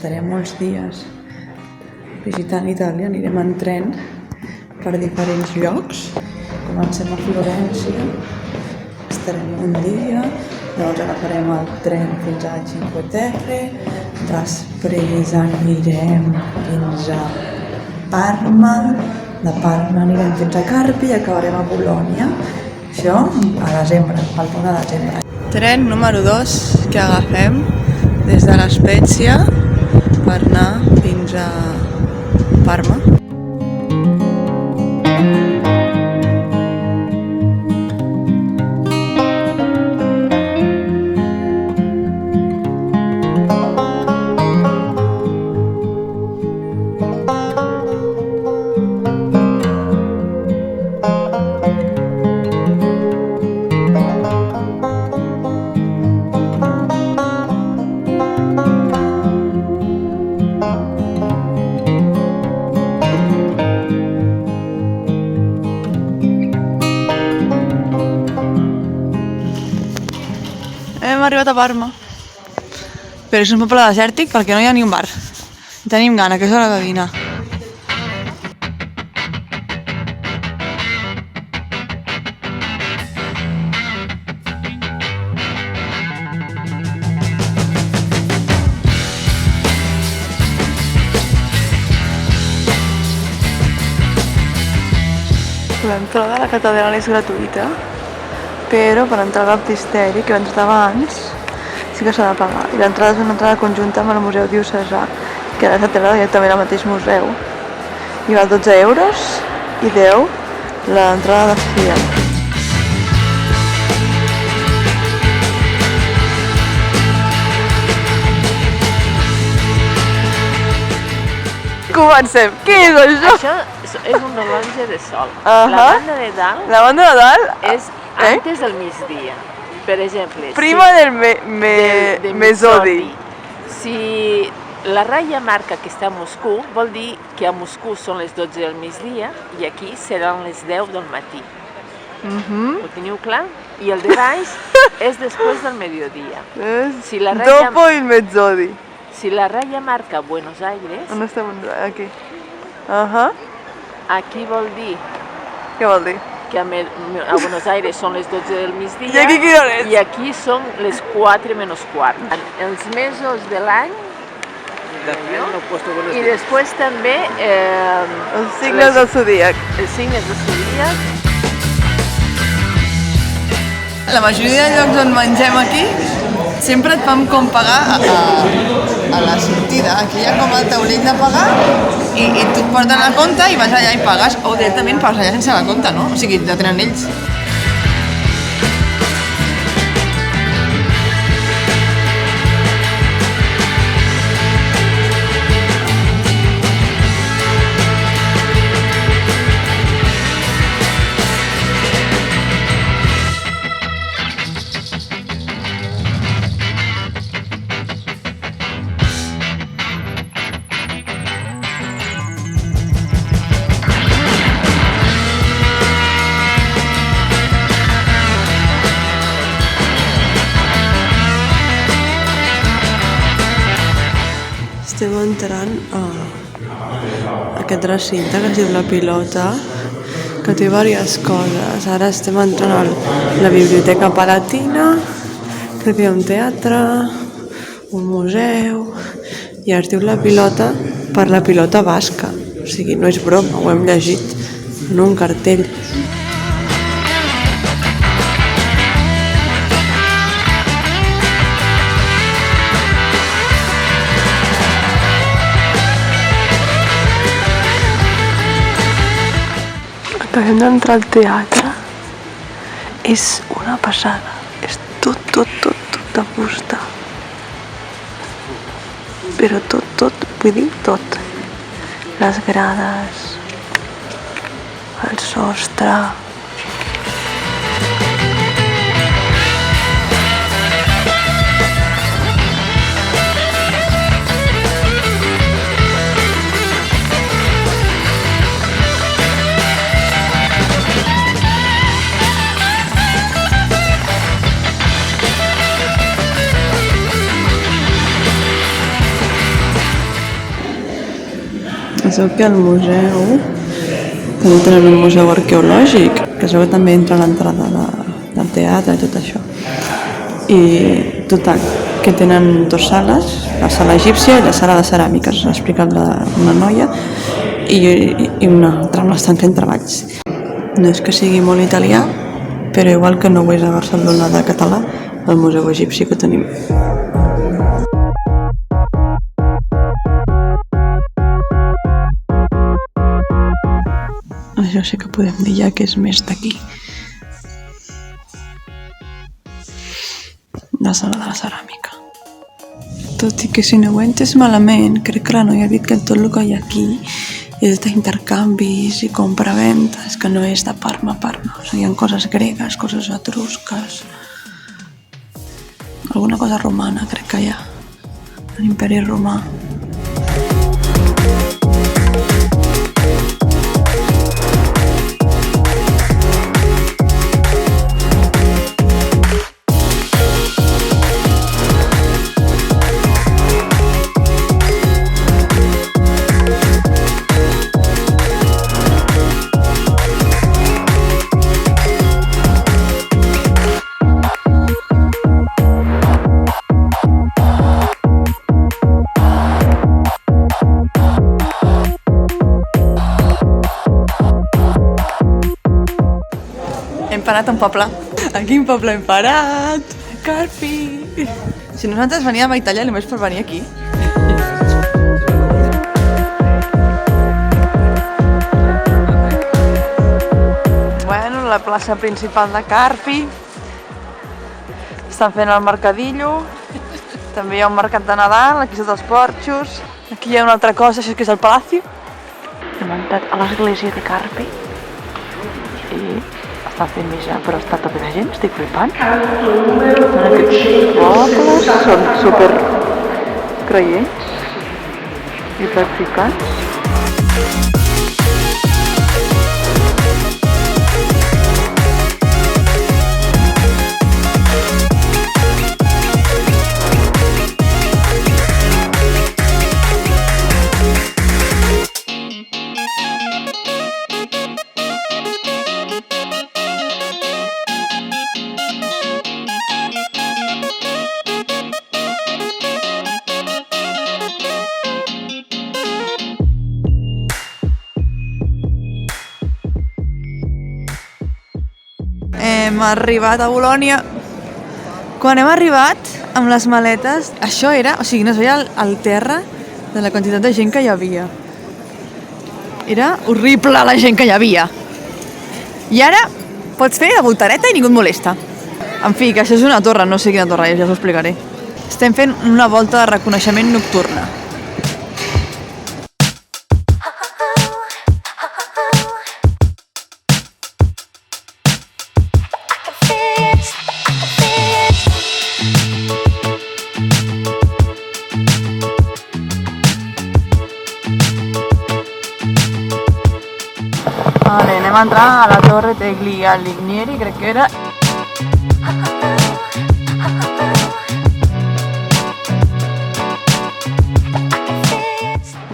estarem molts dies visitant Itàlia, anirem en tren per diferents llocs. Comencem a Florència, estarem un dia, llavors agafarem el tren fins a Cinque Terre, després anirem fins a Parma, de Parma anirem fins a Carpi i acabarem a Bologna. Això a desembre, al pont de desembre. Tren número 2 que agafem des de La Spezia per anar fins a Parma. Hem arribat a Parma, però és un poble desèrtic perquè no hi ha ni un bar. Tenim gana, que és hora de dinar. L'entrada a la catedral és gratuïta, però per entrar al baptisteri, que ens dava abans, sí que s'ha de pagar. I l'entrada és una entrada conjunta amb el Museu Diocesà, que a la catedral directament al mateix museu. I val 12 euros i 10 l'entrada d'estudiant. Comencem. Què és això? Això és un rellotge de sol. La banda de dalt La banda de dalt és antes del migdia. Per exemple, prima del Mesodi. Si la ratlla marca que està a Moscou, vol dir que a Moscou són les 12 del migdia i aquí seran les 10 del matí. Ho teniu clar? I el de baix és després del mediodía. Si la ratlla... Dopo il mezzodi. Si la ratlla marca Buenos Aires... On estem? Aquí. Aquí vol dir... Què vol dir? Que a Buenos Aires són les 12 del migdia. I aquí quina hora és? I aquí són les 4 menys quart. Els mesos de l'any. I després també... els signes del zodíac. Els signes del zodíac. La majoria de llocs on mengem aquí sempre et fan com pagar a la sortida. Aquí hi ha com el taulell de pagar i tu et porten la compta i vas allà i pagues, o directament pagues allà sense la compta, no? O sigui, ja tenen ells. Estem entrant a aquest recinte que es diu La Pilota, que té diverses coses. Ara estem entrant a la Biblioteca Palatina, que té un teatre, un museu, i es diu La Pilota per la pilota basca. O sigui, no és broma, ho hem llegit en un cartell. Acabem d'entrar al teatre, és una passada, és tot de fusta, però tot, vull dir tot, les grades, el sostre... Penseu que al museu també tenen un museu arqueològic, que es veu que també entra a l'entrada del teatre i tot això. I total, que tenen dues sales, la sala egípcia i la sala de ceràmiques, s'ha explicat una noia i una altra on estan fent treballs. No és que sigui molt italià, però igual que no ho és a Barcelona de català, el museu egipci que tenim. Això sí que podem dir ja que és més d'aquí. La sala de la ceràmica. Tot i que si no ho entes malament, crec que la noia ha dit que tot el que hi ha aquí és d'intercanvis i compra-ventes, que no és de Parma a Parma. O sigui, hi ha coses gregues, coses etrusques, alguna cosa romana crec que hi ha, l'imperi romà. Hem parat a un poble. A quin poble hem parat? Carpi! Si nosaltres veníem a Itàlia només per venir aquí. Bueno, la plaça principal de Carpi. Estan fent el mercadillo. També hi ha un mercat de Nadal, aquí sota els porxos. Aquí hi ha una altra cosa, això que és el Palacio. Hem entrat a l'església de Carpi. I estan fent missa, però està tota la gent, estic flipant. Aquests pobles són super creients i practicants. Hem arribat a Bolònia. Quan hem arribat amb les maletes, això era, o sigui, no es veia el terra de la quantitat de gent que hi havia. Era horrible la gent que hi havia. I ara pots fer de voltareta i ningú et molesta. En fi, que això és una torre, no sé quina torre és, ja us ho explicaré. Estem fent una volta de reconeixement nocturna. Vale, anem a entrar a la Torre degli Alighieri, crec que era.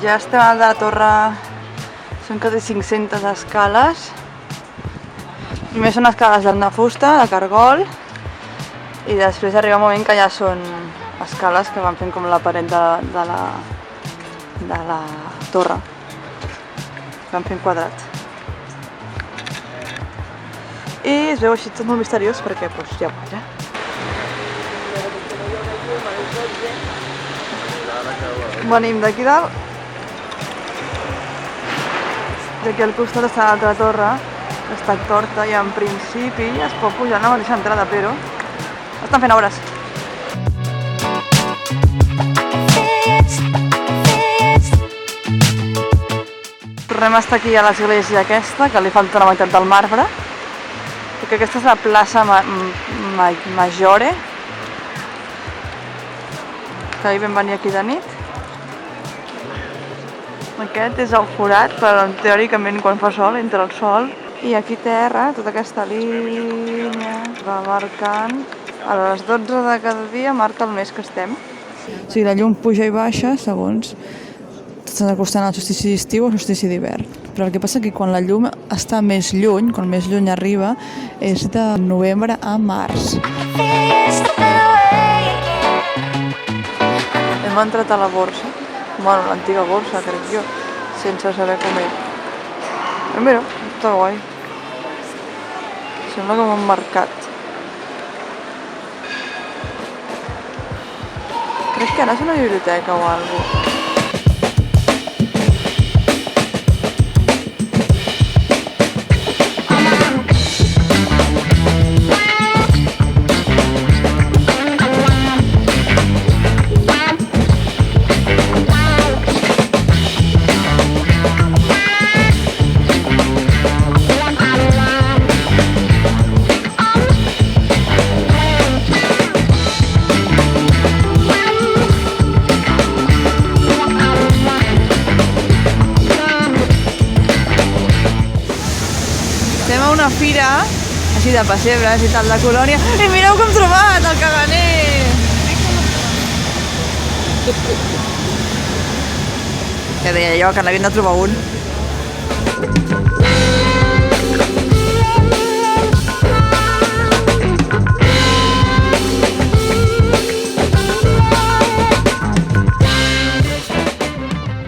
Ja estem a la torre, són quasi 500 escales. Primer són escales de fusta, de cargol, i després arriba un moment que ja són escales que van fent com la paret de la torre. Van fent quadrat. I es veu així tot molt misteriós perquè ja ho veurà. Venim d'aquí dalt. D'aquí al costat està l'altra torre, que està torta i en principi es pot pujar a la mateixa entrada, però estan fent obres. Tornem a estar aquí a l'església aquesta, que li falta la meitat del marbre. Perquè aquesta és la plaça Maggiore, que ahir vam venir aquí de nit. Aquest és el forat, però teòricament quan fa sol entra el sol. I aquí terra, tota aquesta línia va marcant. A les 12 de cada dia marca el mes que estem. O sigui, la llum puja i baixa segons T'estàs acostant al solstici d'estiu o al solstici d'hivern. Però el que passa que quan la llum està més lluny, quan més lluny arriba, és de novembre a març. Hem entrat a la borsa, bueno, l'antiga borsa, crec jo, sense saber com és. Però mira, està guai. Sembla com un mercat. Crec que ara és una biblioteca o alguna cosa. Estem a una fira, així de pessebres i tal, de Colònia. I mireu com hem trobat, el caganer! Què deia jo, que n'havien de trobar un.